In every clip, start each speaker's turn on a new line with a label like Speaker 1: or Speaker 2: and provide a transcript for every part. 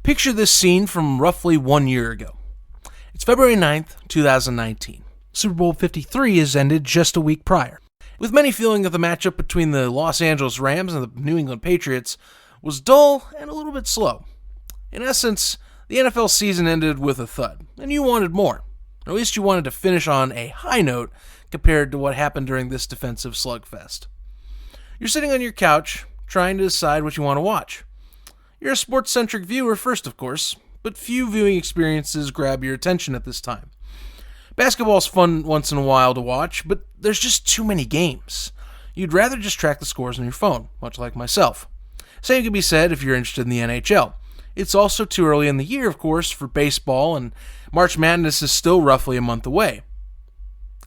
Speaker 1: Picture this scene from roughly 1 year ago. It's February 9th, 2019. Super Bowl 53 has ended just a week prior, with many feeling that the matchup between the Los Angeles Rams and the New England Patriots was dull and a little bit slow. In essence, the NFL season ended with a thud, and you wanted more. Or at least you wanted to finish on a high note compared to what happened during this defensive slugfest. You're sitting on your couch, trying to decide what you want to watch. You're a sports-centric viewer first, of course, but few viewing experiences grab your attention at this time. Basketball's fun once in a while to watch, but there's just too many games. You'd rather just track the scores on your phone, much like myself. Same can be said if you're interested in the NHL. It's also too early in the year, of course, for baseball, and March Madness is still roughly a month away.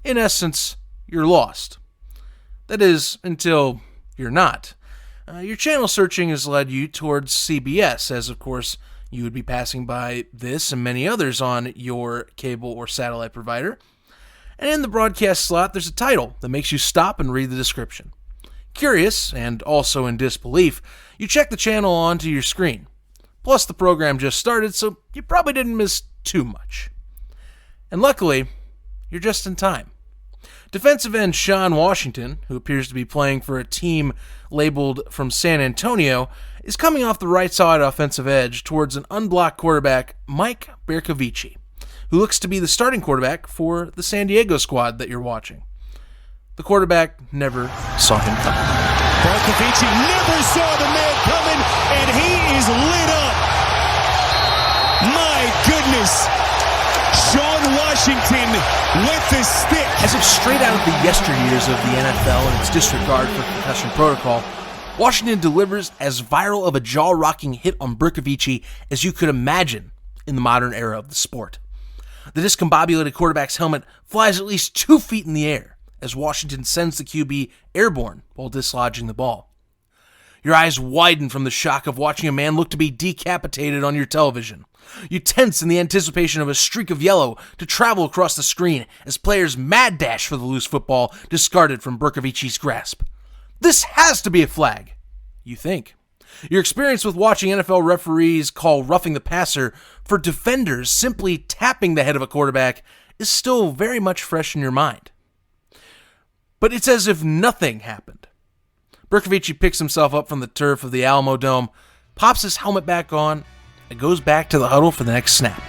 Speaker 1: In essence, you're lost. That is, until you're not. Your channel searching has led you towards CBS, as of course you would be passing by this and many others on your cable or satellite provider. And in the broadcast slot, there's a title that makes you stop and read the description. Curious, and also in disbelief, you check the channel onto your screen. Plus, the program just started, so you probably didn't miss too much. And luckily, you're just in time. Defensive end Sean Washington, who appears to be playing for a team labeled from San Antonio, is coming off the right side offensive edge towards an unblocked quarterback, Mike Bercovici, who looks to be the starting quarterback for the San Diego squad that you're watching. The quarterback never saw him coming.
Speaker 2: Bercovici never saw the man coming, and he is lit up. My goodness. Sean Washington with the stick.
Speaker 1: As if straight out of the yesteryears of the NFL and its disregard for concussion protocol, Washington delivers as viral of a jaw-rocking hit on Bercovici as you could imagine in the modern era of the sport. The discombobulated quarterback's helmet flies at least 2 feet in the air as Washington sends the QB airborne while dislodging the ball. Your eyes widen from the shock of watching a man look to be decapitated on your television. You tense in the anticipation of a streak of yellow to travel across the screen as players mad dash for the loose football discarded from Bercovici's grasp. This has to be a flag, you think. Your experience with watching NFL referees call roughing the passer for defenders simply tapping the head of a quarterback is still very much fresh in your mind. But it's as if nothing happened. Bercovici picks himself up from the turf of the Alamo Dome, pops his helmet back on, and goes back to the huddle for the next snap.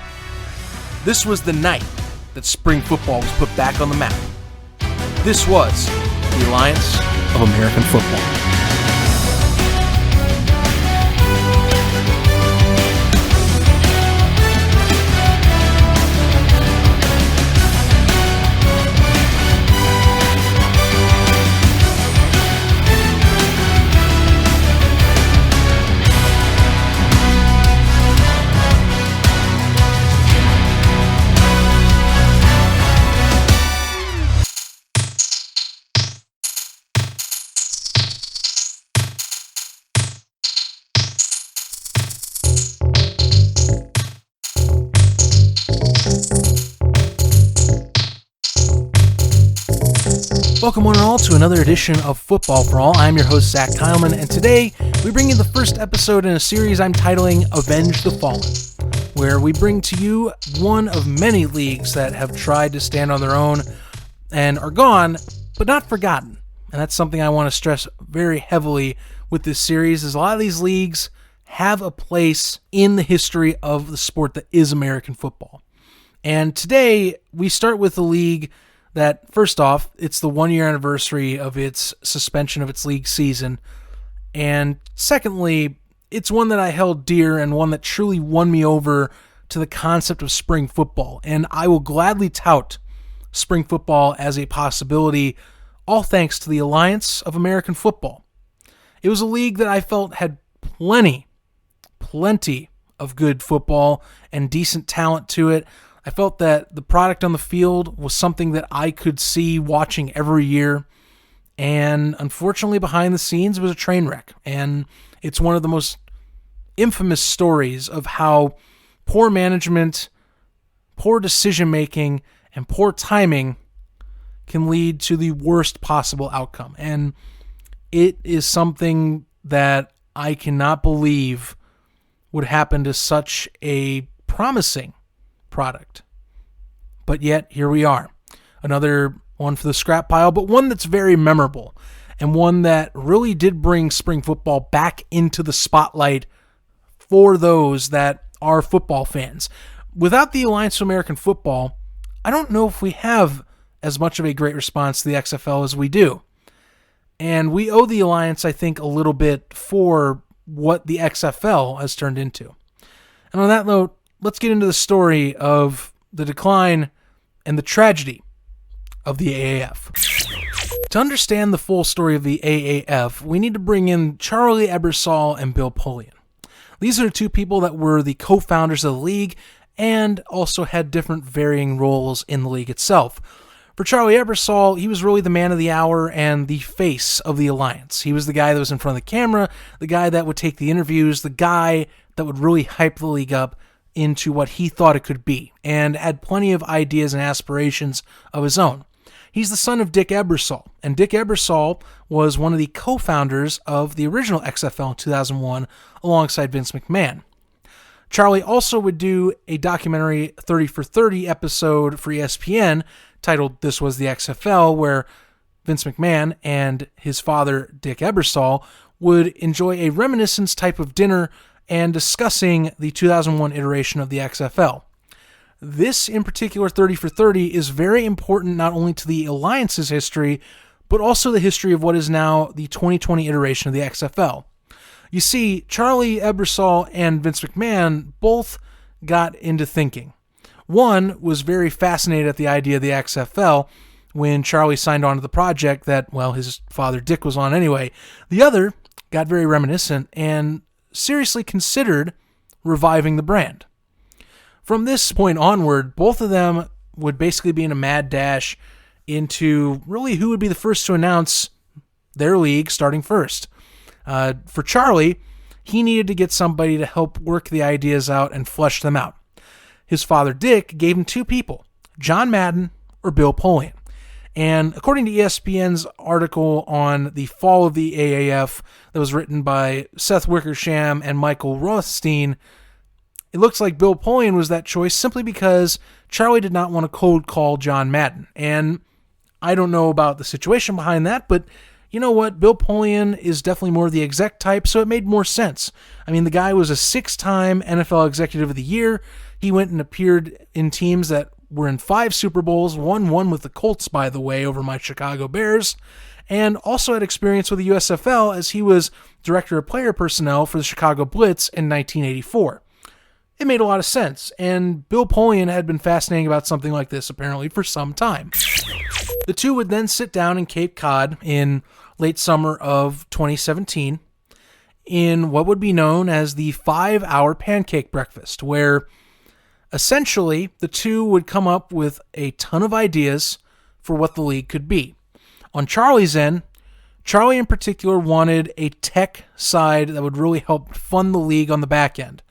Speaker 1: This was the night that spring football was put back on the map. This was the Alliance of American Football. Welcome one and all to another edition of Football for All. I'm your host, Zach Keilman, and today we bring you the first episode in a series I'm titling Avenge the Fallen, where we bring to you one of many leagues that have tried to stand on their own and are gone, but not forgotten. And that's something I want to stress very heavily with this series, is a lot of these leagues have a place in the history of the sport that is American football. And today we start with a league that, first off, it's the 1-year anniversary of its suspension of its league season. And secondly, it's one that I held dear and one that truly won me over to the concept of spring football. And I will gladly tout spring football as a possibility, all thanks to the Alliance of American Football. It was a league that I felt had plenty of good football and decent talent to it. I felt that the product on the field was something that I could see watching every year, and unfortunately behind the scenes it was a train wreck, and it's one of the most infamous stories of how poor management, poor decision-making, and poor timing can lead to the worst possible outcome, and it is something that I cannot believe would happen to such a promising product. But yet, here we are. Another one for the scrap pile, but one that's very memorable, and one that really did bring spring football back into the spotlight for those that are football fans. Without the Alliance of American Football, I don't know if we have as much of a great response to the XFL as we do. And we owe the Alliance, I think, a little bit for what the XFL has turned into. And on that note, let's get into the story of the decline and the tragedy of the AAF. To understand the full story of the AAF, we need to bring in Charlie Ebersol and Bill Polian. These are the two people that were the co-founders of the league and also had different varying roles in the league itself. For Charlie Ebersol, he was really the man of the hour and the face of the Alliance. He was the guy that was in front of the camera, the guy that would take the interviews, the guy that would really hype the league up into what he thought it could be, and had plenty of ideas and aspirations of his own. He's the son of Dick Ebersol, and Dick Ebersol was one of the co-founders of the original XFL in 2001 alongside Vince McMahon. Charlie also would do a documentary 30 for 30 episode for ESPN titled This Was the XFL, where Vince McMahon and his father, Dick Ebersol, would enjoy a reminiscence type of dinner and discussing the 2001 iteration of the XFL. This, in particular, 30 for 30, is very important not only to the Alliance's history, but also the history of what is now the 2020 iteration of the XFL. You see, Charlie Ebersol and Vince McMahon both got into thinking. One was very fascinated at the idea of the XFL when Charlie signed on to the project that, well, his father Dick was on anyway. The other got very reminiscent and seriously considered reviving the brand. From this point onward, both of them would basically be in a mad dash into really who would be the first to announce their league starting first. For Charlie, he needed to get somebody to help work the ideas out and flesh them out. His father, Dick, gave him two people, John Madden or Bill Polian. And according to ESPN's article on the fall of the AAF that was written by Seth Wickersham and Michael Rothstein, it looks like Bill Polian was that choice simply because Charlie did not want to cold call John Madden. And I don't know about the situation behind that, but you know what? Bill Polian is definitely more the exec type, so it made more sense. I mean, the guy was a 6-time NFL Executive of the Year. He went and appeared in teams that were in 5 Super Bowls, won one with the Colts, by the way, over my Chicago Bears, and also had experience with the USFL as he was Director of Player Personnel for the Chicago Blitz in 1984. It made a lot of sense, and Bill Polian had been fascinating about something like this apparently for some time. The two would then sit down in Cape Cod in late summer of 2017 in what would be known as the 5-hour pancake breakfast, where essentially the two would come up with a ton of ideas for what the league could be. On Charlie's end, Charlie in particular wanted a tech side that would really help fund the league on the back end.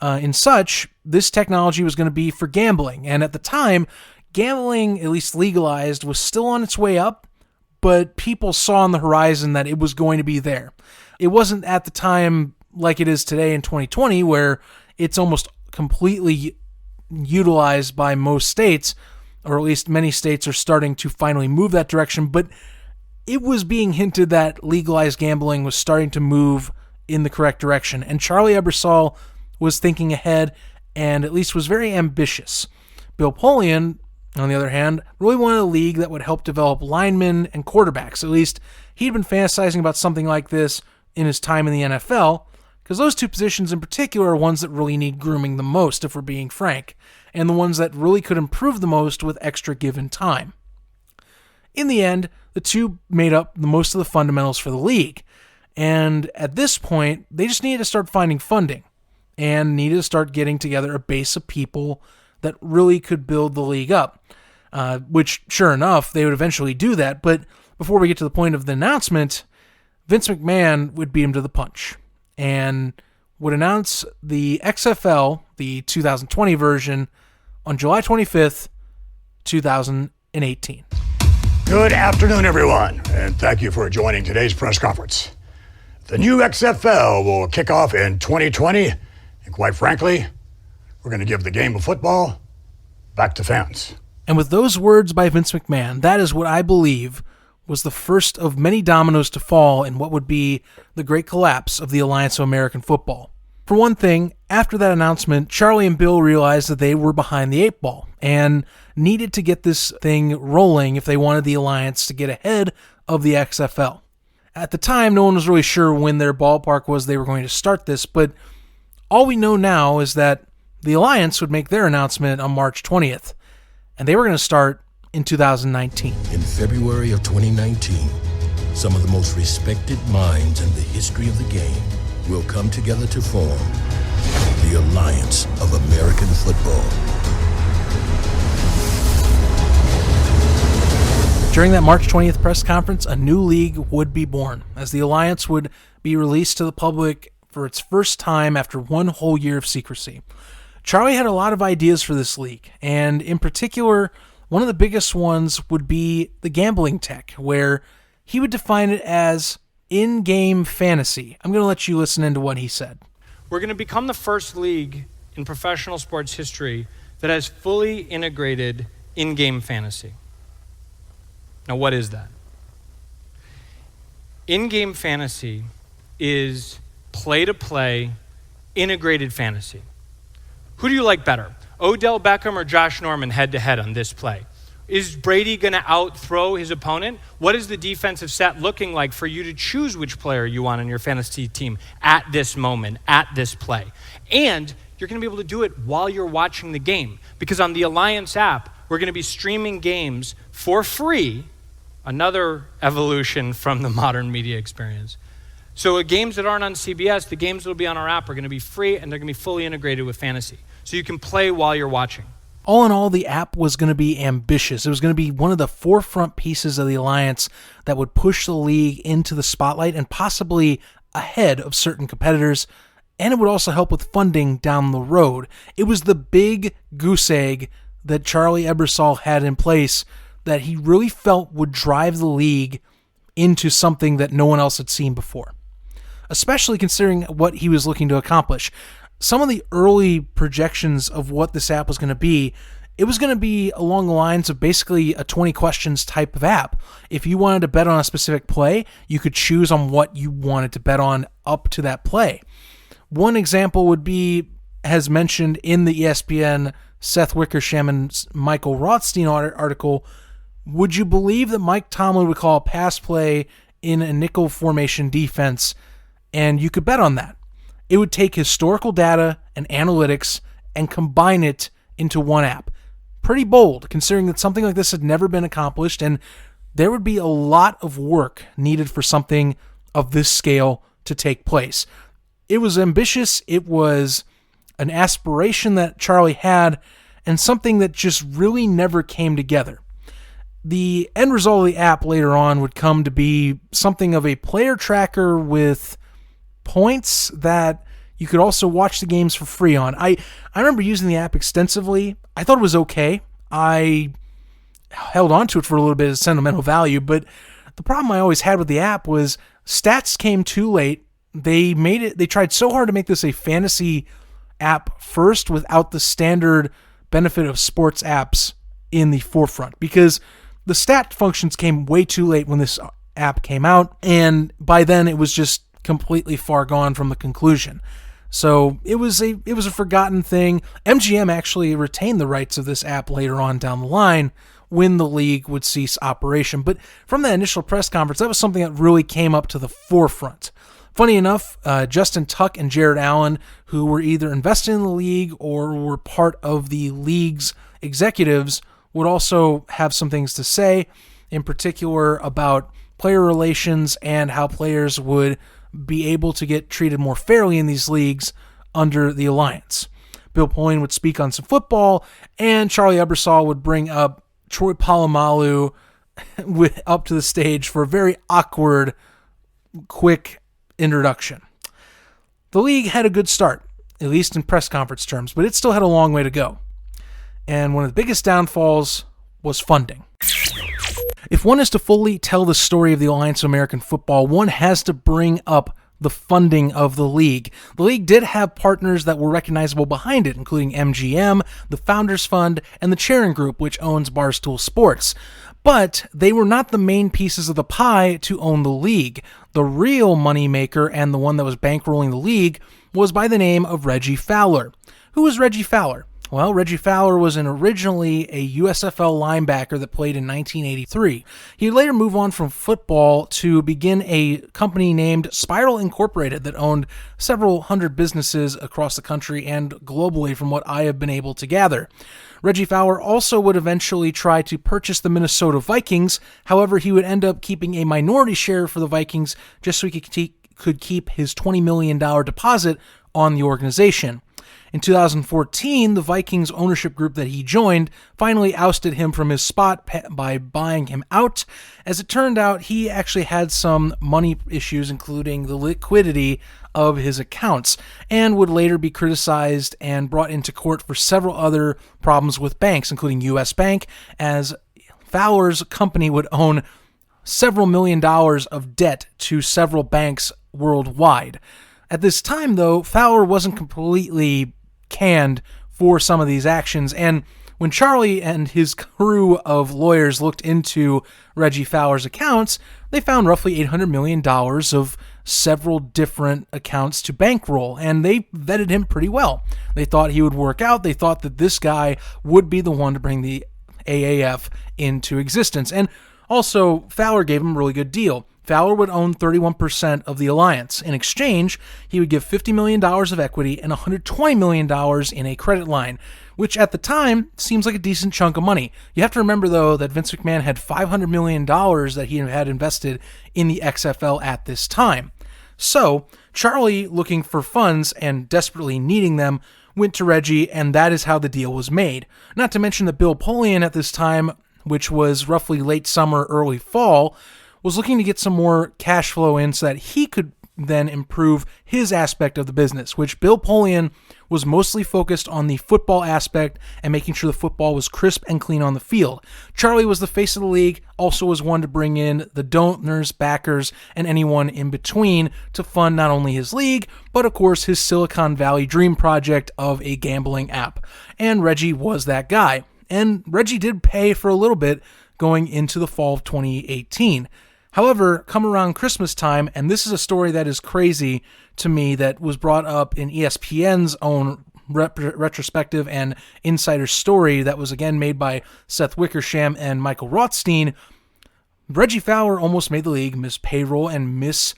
Speaker 1: In such, this technology was going to be for gambling, and at the time, gambling, at least legalized, was still on its way up, but people saw on the horizon that it was going to be there. It wasn't at the time like it is today in 2020, where it's almost completely utilized by most states, or at least many states are starting to finally move that direction, but it was being hinted that legalized gambling was starting to move in the correct direction, and Charlie Ebersol was thinking ahead and at least was very ambitious. Bill Polian, on the other hand, really wanted a league that would help develop linemen and quarterbacks. At least he'd been fantasizing about something like this in his time in the NFL, because those two positions in particular are ones that really need grooming the most, if we're being frank, and the ones that really could improve the most with extra given time. In the end, the two made up the most of the fundamentals for the league, and at this point, they just needed to start finding funding, and needed to start getting together a base of people that really could build the league up, which, sure enough, they would eventually do that. But before we get to the point of the announcement, Vince McMahon would beat him to the punch and would announce the XFL, the 2020 version, on July 25th, 2018.
Speaker 3: Good afternoon, everyone, and thank you for joining today's press conference. The new XFL will kick off in 2020 And quite frankly, we're going to give the game of football back to fans.
Speaker 1: And with those words by Vince McMahon, that is what I believe was the first of many dominoes to fall in what would be the great collapse of the Alliance of American Football. For one thing, after that announcement, Charlie and Bill realized that they were behind the eight ball and needed to get this thing rolling if they wanted the Alliance to get ahead of the XFL. At the time, no one was really sure when their ballpark was they were going to start this, but all we know now is that the Alliance would make their announcement on March 20th, and they were going to start in 2019.
Speaker 4: In February of 2019, some of the most respected minds in the history of the game will come together to form the Alliance of American Football.
Speaker 1: During that March 20th press conference, a new league would be born, as the Alliance would be released to the public for its first time after one whole year of secrecy. Charlie had a lot of ideas for this league, and in particular, one of the biggest ones would be the gambling tech, where he would define it as in-game fantasy. I'm going to let you listen into what he said.
Speaker 5: We're going to become the first league in professional sports history that has fully integrated in-game fantasy. Now, what is that? In-game fantasy is play-to-play integrated fantasy. Who do you like better, Odell Beckham or Josh Norman head-to-head on this play? Is Brady going to out-throw his opponent? What is the defensive set looking like for you to choose which player you want on your fantasy team at this moment, at this play? And you're going to be able to do it while you're watching the game, because on the Alliance app, we're going to be streaming games for free, another evolution from the modern media experience. So games that aren't on CBS, the games that will be on our app are going to be free, and they're going to be fully integrated with fantasy. So you can play while you're watching.
Speaker 1: All in all, the app was going to be ambitious. It was going to be one of the forefront pieces of the Alliance that would push the league into the spotlight and possibly ahead of certain competitors, and it would also help with funding down the road. It was the big goose egg that Charlie Ebersol had in place that he really felt would drive the league into something that no one else had seen before, especially considering what he was looking to accomplish. Some of the early projections of what this app was going to be, it was going to be along the lines of basically a 20 questions type of app. If you wanted to bet on a specific play, you could choose on what you wanted to bet on up to that play. One example would be, as mentioned in the ESPN Seth Wickersham and Michael Rothstein article, would you believe that Mike Tomlin would call a pass play in a nickel formation defense, and you could bet on that? It would take historical data and analytics and combine it into one app. Pretty bold, considering that something like this had never been accomplished, and there would be a lot of work needed for something of this scale to take place. It was ambitious, it was an aspiration that Charlie had, and something that just really never came together. The end result of the app later on would come to be something of a player tracker with points that you could also watch the games for free on. I remember using the app extensively. I thought it was okay. I held on to it for a little bit as sentimental value, but the problem I always had with the app was stats came too late. They tried so hard to make this a fantasy app first without the standard benefit of sports apps in the forefront, because the stat functions came way too late when this app came out, and by then it was just completely far gone from the conclusion. So it was a forgotten thing. MGM actually retained the rights of this app later on down the line when the league would cease operation. But from that initial press conference, that was something that really came up to the forefront. Funny enough, Justin Tuck and Jared Allen, who were either invested in the league or were part of the league's executives, would also have some things to say, in particular about player relations and how players would be able to get treated more fairly in these leagues under the Alliance. Bill Polian would speak on some football, and Charlie Ebersol would bring up Troy Polamalu up to the stage for a very awkward, quick introduction. The league had a good start, at least in press conference terms, but it still had a long way to go. And one of the biggest downfalls was funding. If one is to fully tell the story of the Alliance of American Football, one has to bring up the funding of the league. The league did have partners that were recognizable behind it, including MGM, the Founders Fund, and the Charon Group, which owns Barstool Sports. But they were not the main pieces of the pie to own the league. The real moneymaker and the one that was bankrolling the league was by the name of Reggie Fowler. Who was Reggie Fowler? Well, Reggie Fowler was originally a USFL linebacker that played in 1983. He would later move on from football to begin a company named Spiral Incorporated that owned several hundred businesses across the country and globally, from what I have been able to gather. Reggie Fowler also would eventually try to purchase the Minnesota Vikings. However, he would end up keeping a minority share for the Vikings just so he could keep his $20 million deposit on the organization. In 2014, the Vikings ownership group that he joined finally ousted him from his spot by buying him out. As it turned out, he actually had some money issues, including the liquidity of his accounts, and would later be criticized and brought into court for several other problems with banks, including U.S. Bank, as Fowler's company would own several $1 million of debt to several banks worldwide. At this time, though, Fowler wasn't completely canned for some of these actions, and when Charlie and his crew of lawyers looked into Reggie Fowler's accounts, they found roughly $800 million of several different accounts to bankroll, and they vetted him pretty well. They thought he would work out. They thought that this guy would be the one to bring the AAF into existence, and also Fowler gave him a really good deal. Fowler would own 31% of the alliance. In exchange, he would give $50 million of equity and $120 million in a credit line, which at the time seems like a decent chunk of money. You have to remember, though, that Vince McMahon had $500 million that he had invested in the XFL at this time. So, Charlie, looking for funds and desperately needing them, went to Reggie, and that is how the deal was made. Not to mention that Bill Polian at this time, which was roughly late summer, early fall, was looking to get some more cash flow in so that he could then improve his aspect of the business, which Bill Polian was mostly focused on the football aspect and making sure the football was crisp and clean on the field. Charlie was the face of the league, also was one to bring in the donors, backers, and anyone in between to fund not only his league, but of course his Silicon Valley dream project of a gambling app. And Reggie was that guy. And Reggie did pay for a little bit going into the fall of 2018. However, come around Christmas time, and this is a story that is crazy to me that was brought up in ESPN's own retrospective and insider story that was again made by Seth Wickersham and Michael Rothstein. Reggie Fowler almost made the league miss payroll and miss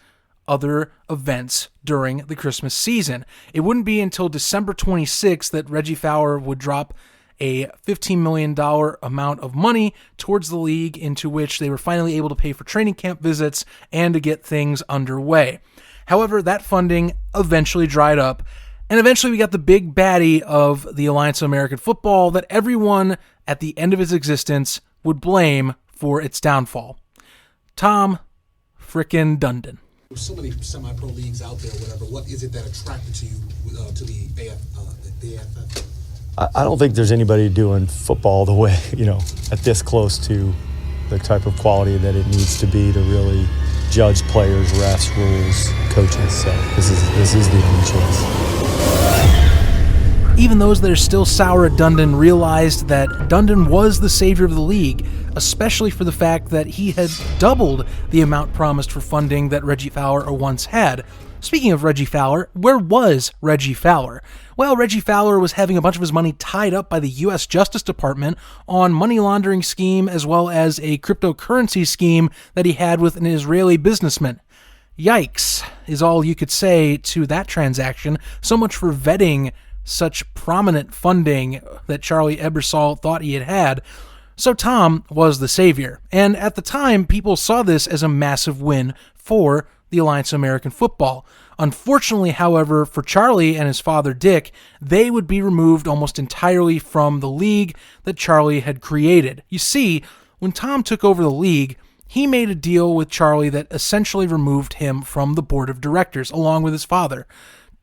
Speaker 1: other events during the Christmas season. It wouldn't be until December 26th that Reggie Fowler would drop a $15 million amount of money towards the league, into which they were finally able to pay for training camp visits and to get things underway. However, that funding eventually dried up, and eventually we got the big baddie of the Alliance of American Football that everyone at the end of its existence would blame for its downfall. Tom frickin' Dundon.
Speaker 6: There's so many semi-pro leagues out there, whatever. What is it that attracted to you to the AFF?
Speaker 7: I don't think there's anybody doing football the way, at this close to the type of quality that it needs to be to really judge players, refs, rules, coaches. So this is the only choice.
Speaker 1: Even those that are still sour at Dundon realized that Dundon was the savior of the league, especially for the fact that he had doubled the amount promised for funding that Reggie Fowler once had. Speaking of Reggie Fowler, where was Reggie Fowler? Well, Reggie Fowler was having a bunch of his money tied up by the U.S. Justice Department on money laundering scheme as well as a cryptocurrency scheme that he had with an Israeli businessman. Yikes, is all you could say to that transaction. So much for vetting such prominent funding that Charlie Ebersol thought he had. So Tom was the savior, and at the time, people saw this as a massive win for the Alliance of American Football. Unfortunately, however, for Charlie and his father Dick, they would be removed almost entirely from the league that Charlie had created. You see, when Tom took over the league, he made a deal with Charlie that essentially removed him from the board of directors, along with his father.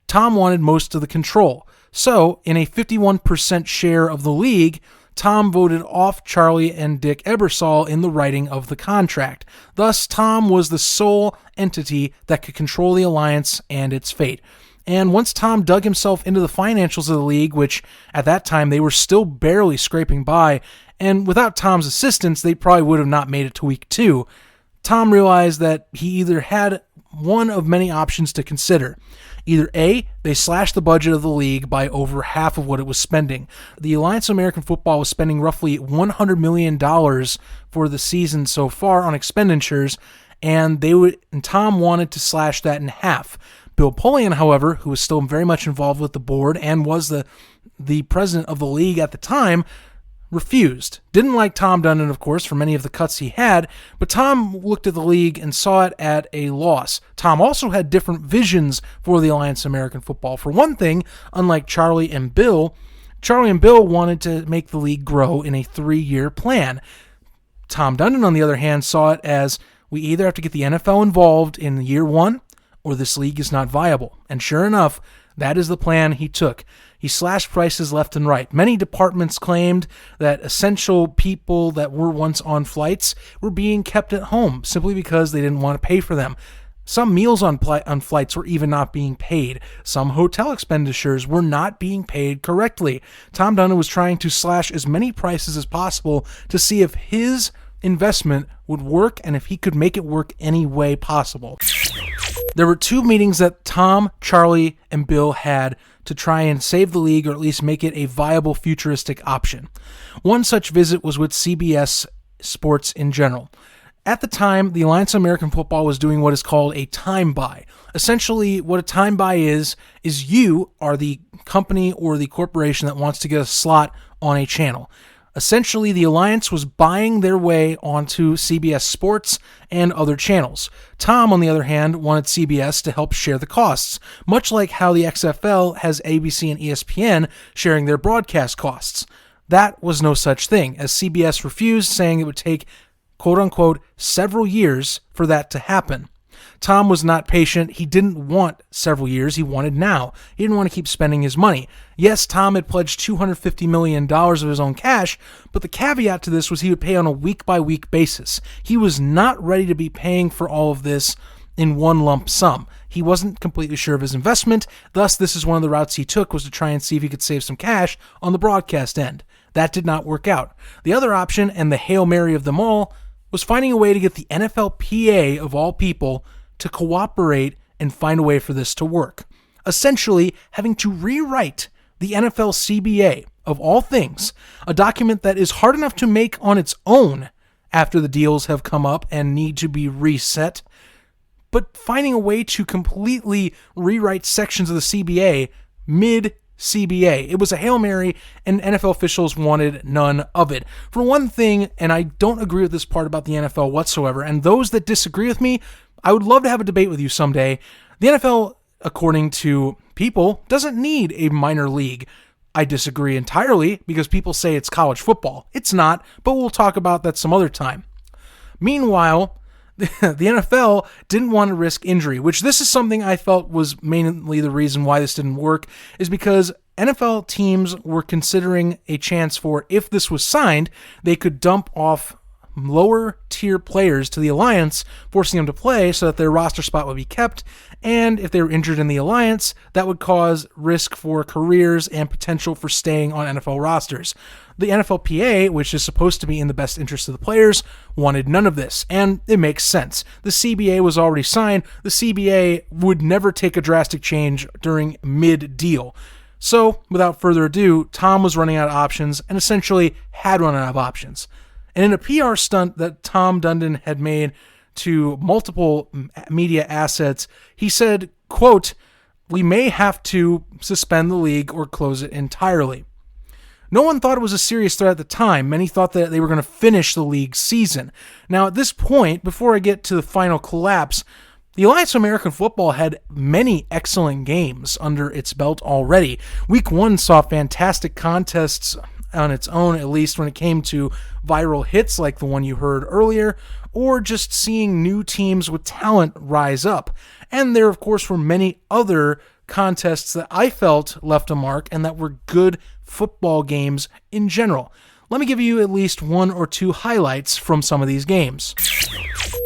Speaker 1: Tom wanted most of the control. So, in a 51% share of the league, Tom voted off Charlie and Dick Ebersol in the writing of the contract. Thus, Tom was the sole entity that could control the alliance and its fate. And once Tom dug himself into the financials of the league, which at that time they were still barely scraping by, and without Tom's assistance, they probably would have not made it to week 2, Tom realized that he either had one of many options to consider. Either A, they slashed the budget of the league by over half of what it was spending. The Alliance of American Football was spending roughly $100 million for the season so far on expenditures, and Tom wanted to slash that in half. Bill Polian, however, who was still very much involved with the board and was the president of the league at the time, refused. Didn't like Tom Dundon, of course, for many of the cuts he had, but Tom looked at the league and saw it at a loss. Tom also had different visions for the Alliance of American Football. For one thing, unlike Charlie and Bill wanted to make the league grow in a 3-year plan. Tom Dundon, on the other hand, saw it as, we either have to get the NFL involved in year 1, or this league is not viable. And sure enough, that is the plan he took. He slashed prices left and right. Many departments claimed that essential people that were once on flights were being kept at home simply because they didn't want to pay for them. Some meals on flights were even not being paid. Some hotel expenditures were not being paid correctly. Tom Dundon was trying to slash as many prices as possible to see if his investment would work and if he could make it work any way possible. There were 2 meetings that Tom, Charlie, and Bill had to try and save the league or at least make it a viable futuristic option. One such visit was with CBS Sports in general. At the time, the Alliance of American Football was doing what is called a time buy. Essentially, what a time buy is you are the company or the corporation that wants to get a slot on a channel. Essentially, the Alliance was buying their way onto CBS Sports and other channels. Tom, on the other hand, wanted CBS to help share the costs, much like how the XFL has ABC and ESPN sharing their broadcast costs. That was no such thing, as CBS refused, saying it would take, quote-unquote, several years for that to happen. Tom was not patient. He didn't want several years. He wanted now. He didn't want to keep spending his money. Yes, Tom had pledged $250 million of his own cash, but the caveat to this was he would pay on a week-by-week basis. He was not ready to be paying for all of this in one lump sum. He wasn't completely sure of his investment. Thus, this is one of the routes he took, was to try and see if he could save some cash on the broadcast end. That did not work out. The other option, and the Hail Mary of them all, was finding a way to get the NFLPA, of all people, to cooperate and find a way for this to work. Essentially, having to rewrite the NFL CBA, of all things, a document that is hard enough to make on its own after the deals have come up and need to be reset, but finding a way to completely rewrite sections of the CBA mid-CBA. It was a Hail Mary, and NFL officials wanted none of it. For one thing, and I don't agree with this part about the NFL whatsoever, and those that disagree with me, I would love to have a debate with you someday. The NFL, according to people, doesn't need a minor league. I disagree entirely because people say it's college football. It's not, but we'll talk about that some other time. Meanwhile, the NFL didn't want to risk injury, which this is something I felt was mainly the reason why this didn't work, is because NFL teams were considering a chance for, if this was signed, they could dump off lower tier players to the Alliance, forcing them to play so that their roster spot would be kept, and if they were injured in the Alliance, that would cause risk for careers and potential for staying on NFL rosters. The NFLPA, which is supposed to be in the best interest of the players, wanted none of this, and it makes sense. The CBA was already signed. The CBA would never take a drastic change during mid-deal. So, without further ado, Tom was running out of options and essentially had run out of options. And in a PR stunt that Tom Dundon had made to multiple media assets, he said, quote, "We may have to suspend the league or close it entirely." No one thought it was a serious threat at the time. Many thought that they were going to finish the league season. Now, at this point, before I get to the final collapse, the Alliance of American Football had many excellent games under its belt already. Week 1 saw fantastic contests on its own, at least when it came to viral hits like the one you heard earlier, or just seeing new teams with talent rise up. And there, of course, were many other contests that I felt left a mark and that were good football games in general. Let me give you at least one or two highlights from some of these games.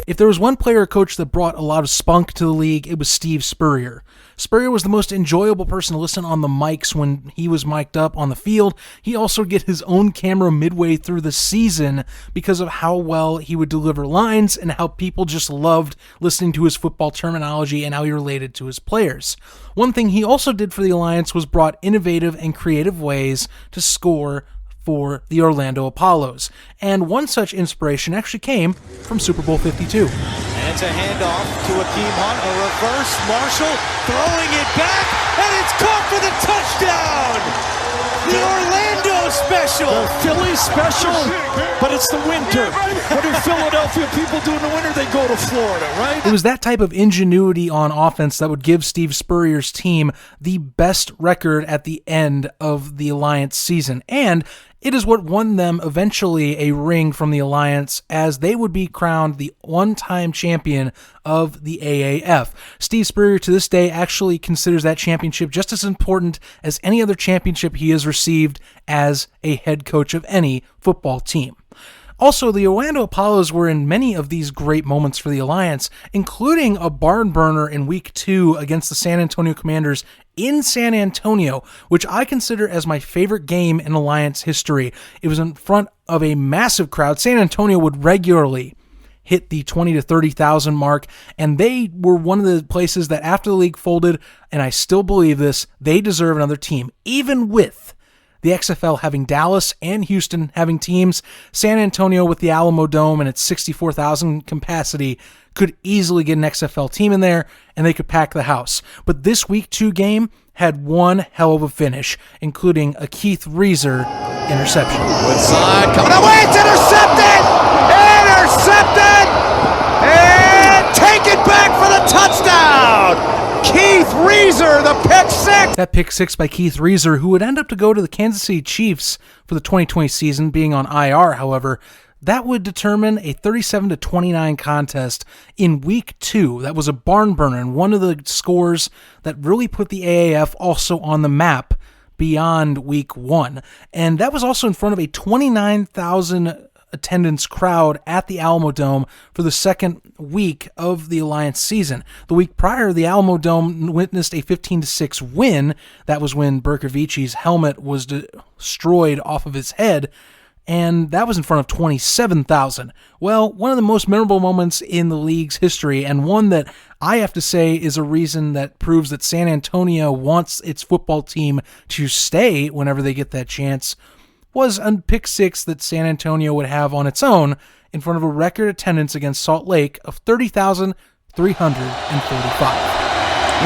Speaker 1: If there was one player or coach that brought a lot of spunk to the league, it was Steve Spurrier. Spurrier was the most enjoyable person to listen on the mics when he was mic'd up on the field. He also get his own camera midway through the season because of how well he would deliver lines and how people just loved listening to his football terminology and how he related to his players. One thing he also did for the Alliance was brought innovative and creative ways to score for the Orlando Apollos. And one such inspiration actually came from Super Bowl 52.
Speaker 2: And it's a handoff to Akeem Hunt, a reverse, Marshall throwing it back, and it's caught for the touchdown! The Orlando special!
Speaker 8: The Philly special, but it's the winter. What do Philadelphia people do in the winter? They go to Florida, right?
Speaker 1: It was that type of ingenuity on offense that would give Steve Spurrier's team the best record at the end of the Alliance season, and it is what won them eventually a ring from the Alliance, as they would be crowned the one-time champion of the AAF. Steve Spurrier to this day actually considers that championship just as important as any other championship he has received as a head coach of any football team. Also, the Orlando Apollos were in many of these great moments for the Alliance, including a barn burner in Week 2 against the San Antonio Commanders in San Antonio, which I consider as my favorite game in Alliance history. It was in front of a massive crowd. San Antonio would regularly hit the 20 to 30,000 mark, and they were one of the places that after the league folded, and I still believe this, they deserve another team, even with the XFL having Dallas and Houston having teams. San Antonio with the Alamo Dome and its 64,000 capacity could easily get an XFL team in there, and they could pack the house. But this Week 2 game had one hell of a finish, including a Keith Reeser interception.
Speaker 2: Good side, coming away, it's intercepted! Intercepted! And taken back for the touchdown! Keith Reeser, the pick six!
Speaker 1: That pick six by Keith Reeser, who would end up to go to the Kansas City Chiefs for the 2020 season, being on IR, however, that would determine a 37-29 contest in Week 2. That was a barn burner, and one of the scores that really put the AAF also on the map beyond Week 1. And that was also in front of a 29,000 attendance crowd at the Alamo Dome for the second week of the Alliance season. The week prior, the Alamo Dome witnessed a 15-6 win. That was when Berkovici's helmet was destroyed off of his head, and that was in front of 27,000. Well, one of the most memorable moments in the league's history, and one that I have to say is a reason that proves that San Antonio wants its football team to stay whenever they get that chance, was a pick six that San Antonio would have on its own in front of a record attendance against Salt Lake of 30,345.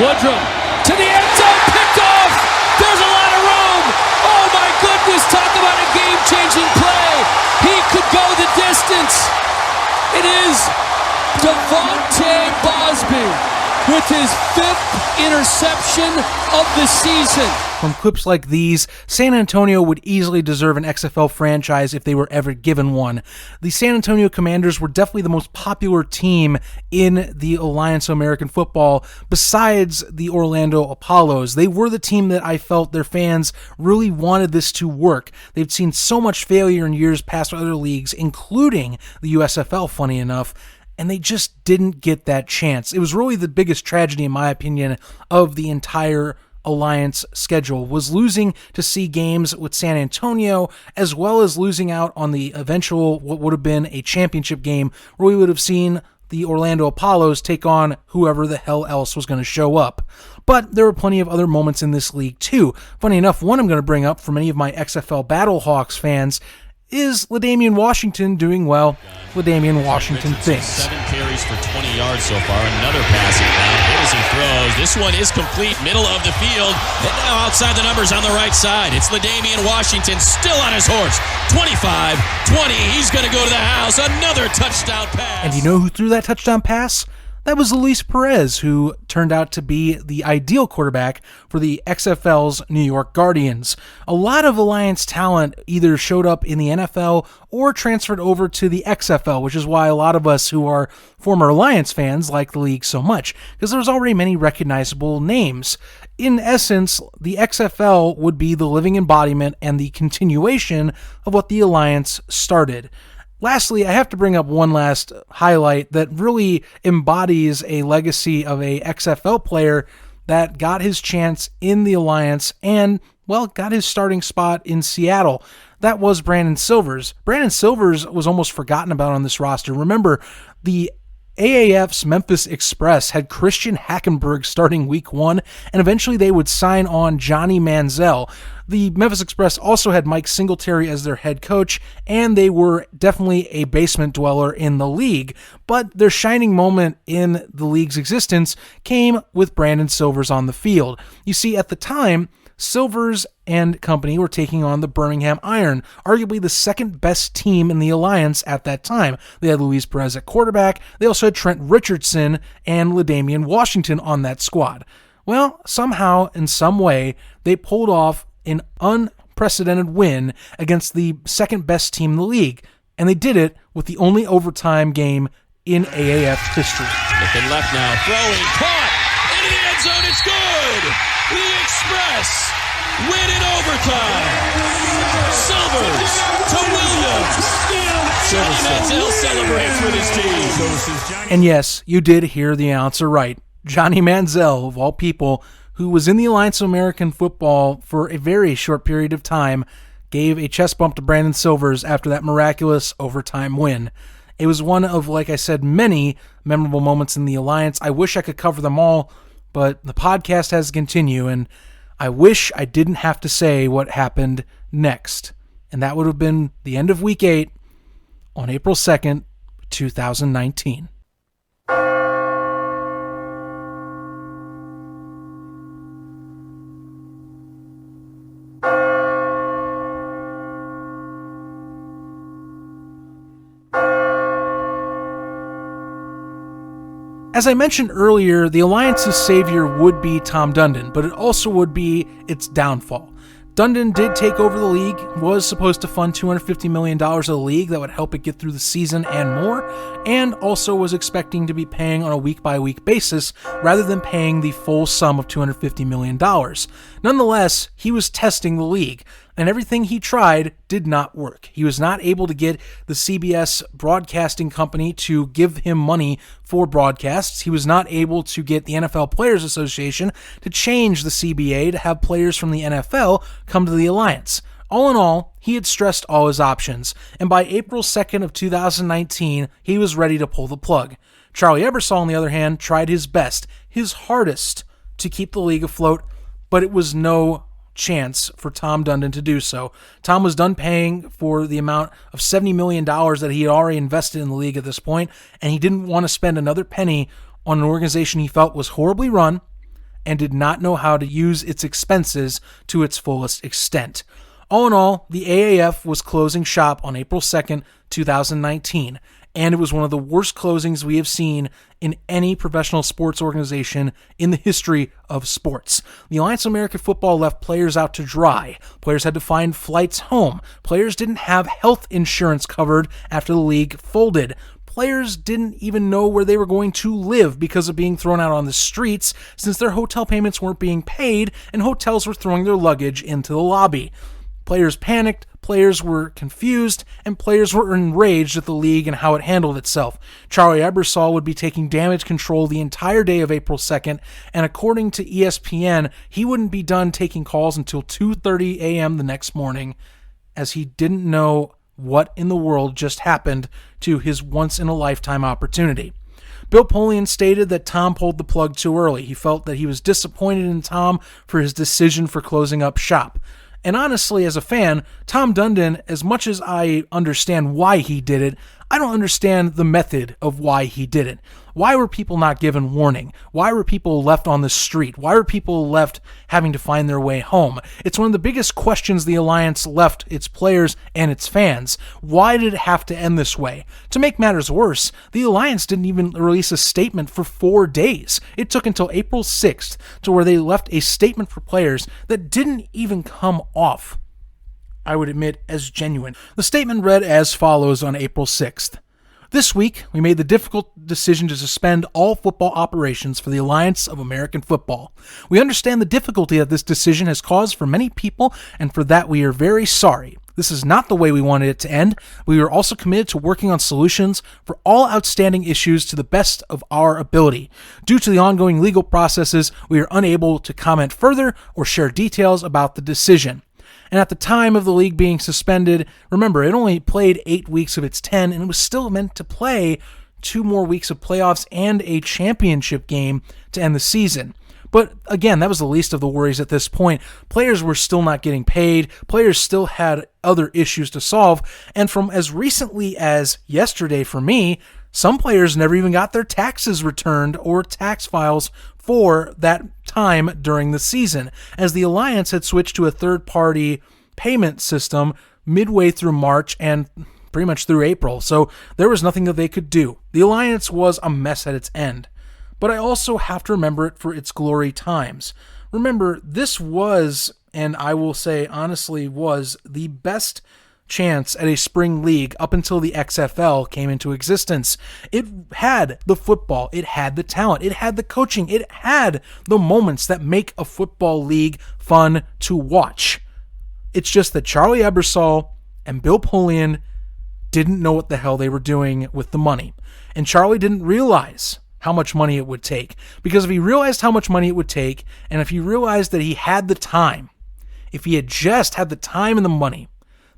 Speaker 8: Woodrum to the end zone, picked off. There's a lot of room. Oh my goodness, talk about a game-changing play. He could go the distance. It is Devontae Bosby with his 5th interception of the season.
Speaker 1: From clips like these, San Antonio would easily deserve an XFL franchise if they were ever given one. The San Antonio Commanders were definitely the most popular team in the Alliance of American Football besides the Orlando Apollos. They were the team that I felt their fans really wanted this to work. They've seen so much failure in years past with other leagues, including the USFL, funny enough, and they just didn't get that chance. It was really the biggest tragedy, in my opinion, of the entire Alliance schedule, was losing to see games with San Antonio, as well as losing out on the eventual, what would have been a championship game, where we would have seen the Orlando Apollos take on whoever the hell else was going to show up. But there were plenty of other moments in this league too. Funny enough, one I'm going to bring up for many of my XFL Battlehawks fans is LaDainian Washington doing, well, LaDainian Washington things.
Speaker 9: 7 carries for 20 yards so far. Another passing down. As he throws. This one is complete, middle of the field. And now outside the numbers on the right side. It's LaDainian Washington still on his horse. 25, 20. He's going to go to the house. Another touchdown pass.
Speaker 1: And you know who threw that touchdown pass? That was Luis Perez, who turned out to be the ideal quarterback for the XFL's New York Guardians. A lot of Alliance talent either showed up in the NFL or transferred over to the XFL, which is why a lot of us who are former Alliance fans like the league so much, because there's already many recognizable names. In essence, the XFL would be the living embodiment and the continuation of what the Alliance started. Lastly, I have to bring up one last highlight that really embodies a legacy of a XFL player that got his chance in the Alliance and, well, got his starting spot in Seattle. That was Brandon Silvers. Brandon Silvers was almost forgotten about on this roster. Remember, the AAF's Memphis Express had Christian Hackenberg starting week 1, and eventually they would sign on Johnny Manziel. The Memphis Express also had Mike Singletary as their head coach, and they were definitely a basement dweller in the league. But their shining moment in the league's existence came with Brandon Silvers on the field. You see, at the time, Silvers and company were taking on the Birmingham Iron, arguably the second best team in the Alliance at that time. They had Luis Perez at quarterback. They also had Trent Richardson and LaDainian Washington on that squad. Well, somehow, in some way, they pulled off an unprecedented win against the second best team in the league, and they did it with the only overtime game in AAF history.
Speaker 9: Looking left now, throwing, caught, into the end zone, it's good! The Express win in overtime. Silvers to Williams. Johnny Manziel celebrates with his team.
Speaker 1: And yes, you did hear the announcer right. Johnny Manziel, of all people, who was in the Alliance of American Football for a very short period of time, gave a chest bump to Brandon Silvers after that miraculous overtime win. It was one of, like I said, many memorable moments in the Alliance. I wish I could cover them all, but the podcast has to continue, and I wish I didn't have to say what happened next. And that would have been the end of Week 8 on April 2nd, 2019. As I mentioned earlier, the Alliance's savior would be Tom Dundon, but it also would be its downfall. Dundon did take over the league, was supposed to fund $250 million of the league that would help it get through the season and more, and also was expecting to be paying on a week-by-week basis rather than paying the full sum of $250 million. Nonetheless, he was testing the league, and everything he tried did not work. He was not able to get the CBS broadcasting company to give him money for broadcasts. He was not able to get the NFL Players Association to change the CBA to have players from the NFL come to the Alliance. All in all, he had stressed all his options, and by April 2nd of 2019, he was ready to pull the plug. Charlie Ebersol, on the other hand, tried his best, his hardest, to keep the league afloat, but it was no chance for Tom Dundon to do so. Tom was done paying for the amount of $70 million that he had already invested in the league at this point, and he didn't want to spend another penny on an organization he felt was horribly run and did not know how to use its expenses to its fullest extent. All in all, the AAF was closing shop on April 2nd, 2019, and it was one of the worst closings we have seen in any professional sports organization in the history of sports. The Alliance of American Football left players out to dry. Players had to find flights home. Players didn't have health insurance covered after the league folded. Players didn't even know where they were going to live because of being thrown out on the streets, since their hotel payments weren't being paid and hotels were throwing their luggage into the lobby. Players panicked, players were confused, and players were enraged at the league and how it handled itself. Charlie Ebersol would be taking damage control the entire day of April 2nd, and according to ESPN, he wouldn't be done taking calls until 2:30 a.m. the next morning, as he didn't know what in the world just happened to his once-in-a-lifetime opportunity. Bill Polian stated that Tom pulled the plug too early. He felt that he was disappointed in Tom for his decision for closing up shop. And honestly, as a fan, Tom Dundon, as much as I understand why he did it, I don't understand the method of why he did it. Why were people not given warning? Why were people left on the street? Why were people left having to find their way home? It's one of the biggest questions the Alliance left its players and its fans. Why did it have to end this way? To make matters worse, the Alliance didn't even release a statement for 4 days. It took until April 6th to where they left a statement for players that didn't even come off, I would admit, as genuine. The statement read as follows on April 6th. This week, we made the difficult decision to suspend all football operations for the Alliance of American Football. We understand the difficulty that this decision has caused for many people, and for that we are very sorry. This is not the way we wanted it to end. We are also committed to working on solutions for all outstanding issues to the best of our ability. Due to the ongoing legal processes, we are unable to comment further or share details about the decision. And at the time of the league being suspended, remember, it only played 8 weeks of its 10, and it was still meant to play 2 more weeks of playoffs and a championship game to end the season. But again, that was the least of the worries at this point. Players were still not getting paid. Players still had other issues to solve. And from as recently as yesterday for me, some players never even got their taxes returned or tax files for that time during the season, as the Alliance had switched to a third-party payment system midway through March and pretty much through April, so there was nothing that they could do. The Alliance was a mess at its end. But I also have to remember it for its glory times. Remember, this was, and I will say honestly was, the best chance at a spring league up until the XFL came into existence. It had the football, it had the talent, it had the coaching, it had the moments that make a football league fun to watch. It's just that Charlie Ebersol and Bill Polian didn't know what the hell they were doing with the money. And Charlie didn't realize how much money it would take. Because if he realized how much money it would take, and if he realized that he had the time, if he had just had the time and the money,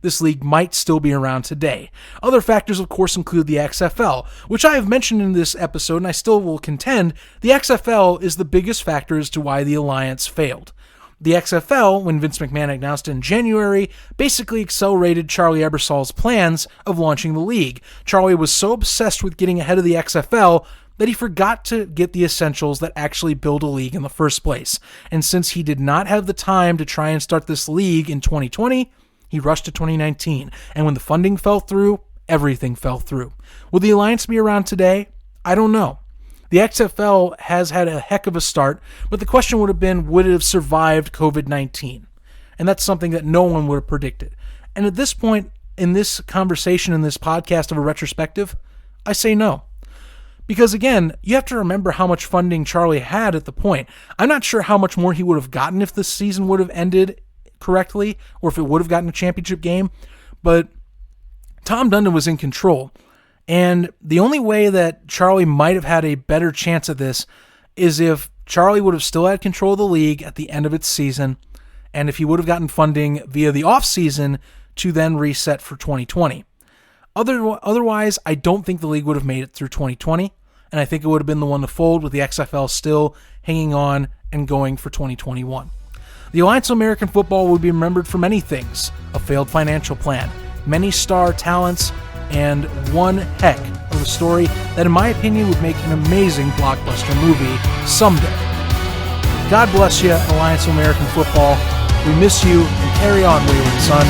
Speaker 1: this league might still be around today. Other factors, of course, include the XFL, which I have mentioned in this episode, and I still will contend the XFL is the biggest factor as to why the Alliance failed. The XFL, when Vince McMahon announced it in January, basically accelerated Charlie Ebersol's plans of launching the league. Charlie was so obsessed with getting ahead of the XFL that he forgot to get the essentials that actually build a league in the first place. And since he did not have the time to try and start this league in 2020, he rushed to 2019, and when the funding fell through, everything fell through. Will the Alliance be around today? I don't know. The XFL has had a heck of a start, but the question would have been, would it have survived COVID-19? And that's something that no one would have predicted. And at this point, in this conversation, in this podcast of a retrospective, I say no. Because again, you have to remember how much funding Charlie had at the point. I'm not sure how much more he would have gotten if the season would have ended correctly, or if it would have gotten a championship game, but Tom Dundon was in control, and the only way that Charlie might have had a better chance at this is if Charlie would have still had control of the league at the end of its season, and if he would have gotten funding via the offseason to then reset for 2020. Otherwise, I don't think the league would have made it through 2020, and I think it would have been the one to fold with the XFL still hanging on and going for 2021. The Alliance of American Football would be remembered for many things: a failed financial plan, many star talents, and one heck of a story that, in my opinion, would make an amazing blockbuster movie someday. God bless you, Alliance of American Football. We miss you, and carry on, wayward son.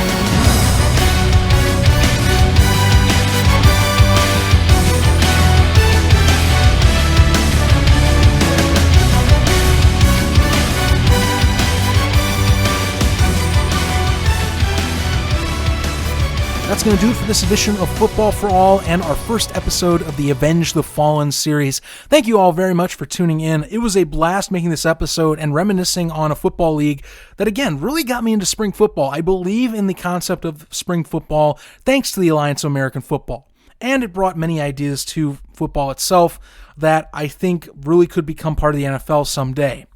Speaker 1: That's going to do it for this edition of Football for All and our first episode of the Avenge the Fallen series. Thank you all very much for tuning in. It was a blast making this episode and reminiscing on a football league that, again, really got me into spring football. I believe in the concept of spring football thanks to the Alliance of American Football. And it brought many ideas to football itself that I think really could become part of the NFL someday.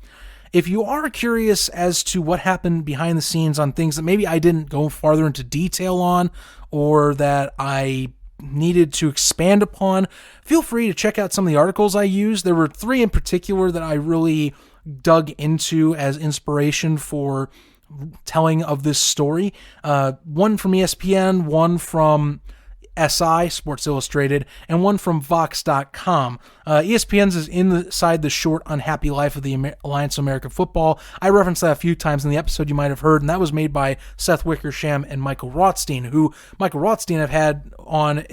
Speaker 1: If you are curious as to what happened behind the scenes on things that maybe I didn't go farther into detail on, or that I needed to expand upon, feel free to check out some of the articles I used. There were 3 in particular that I really dug into as inspiration for telling of this story. One from ESPN, one from SI, Sports Illustrated, and one from Vox.com. ESPN's is inside the short, unhappy life of the Alliance of American Football. I referenced that a few times in the episode you might have heard, and that was made by Seth Wickersham and Michael Rothstein, who Michael Rothstein I've had on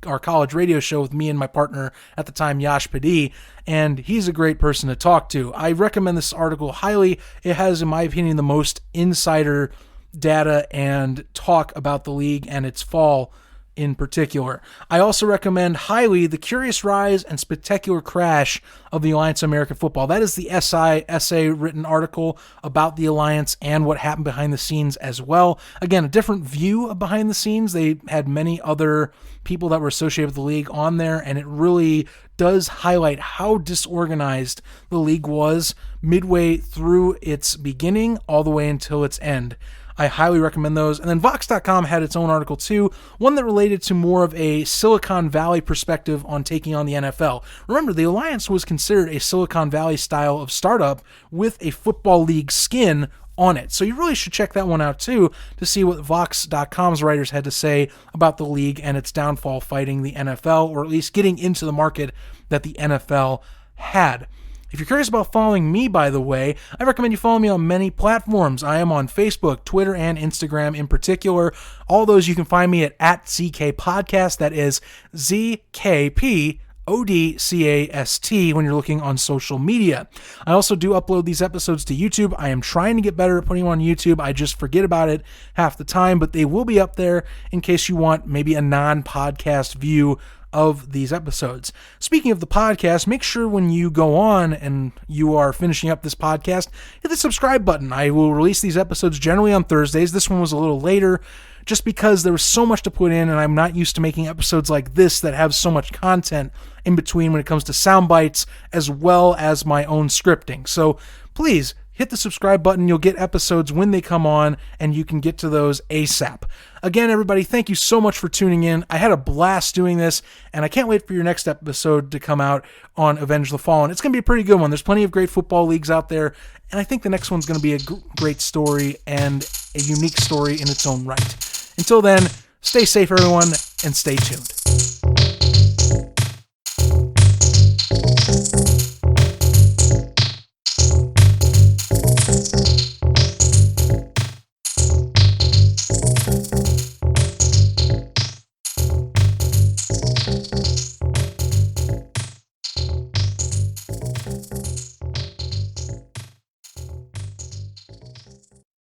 Speaker 1: our college radio show with me and my partner at the time, Yash Padee, and he's a great person to talk to. I recommend this article highly. It has, in my opinion, the most insider data and talk about the league and its fall in particular. I also recommend highly The Curious Rise and Spectacular Crash of the Alliance of American Football. That is the SI essay written article about the Alliance and what happened behind the scenes as well. Again, a different view of behind the scenes. They had many other people that were associated with the league on there, and it really does highlight how disorganized the league was midway through its beginning all the way until its end. I highly recommend those. And then Vox.com had its own article too, one that related to more of a Silicon Valley perspective on taking on the NFL. Remember, the Alliance was considered a Silicon Valley style of startup with a football league skin on it. So you really should check that one out too to see what Vox.com's writers had to say about the league and its downfall fighting the NFL, or at least getting into the market that the NFL had. If you're curious about following me, by the way, I recommend you follow me on many platforms. I am on Facebook, Twitter, and Instagram in particular. All those you can find me at ZK Podcast. That is ZKPODCAST when you're looking on social media. I also do upload these episodes to YouTube. I am trying to get better at putting them on YouTube. I just forget about it half the time, but they will be up there in case you want maybe a non-podcast view of these episodes. Speaking of the podcast, make sure when you go on and you are finishing up this podcast, hit the subscribe button. I will release these episodes generally on Thursdays. This one was a little later just because there was so much to put in, and I'm not used to making episodes like this that have so much content in between when it comes to sound bites as well as my own scripting. So please hit the subscribe button. You'll get episodes when they come on, and you can get to those ASAP. Again, everybody, thank you so much for tuning in. I had a blast doing this, and I can't wait for your next episode to come out on Avenge the Fallen. It's going to be a pretty good one. There's plenty of great football leagues out there, and I think the next one's going to be a great story and a unique story in its own right. Until then, stay safe, everyone, and stay tuned.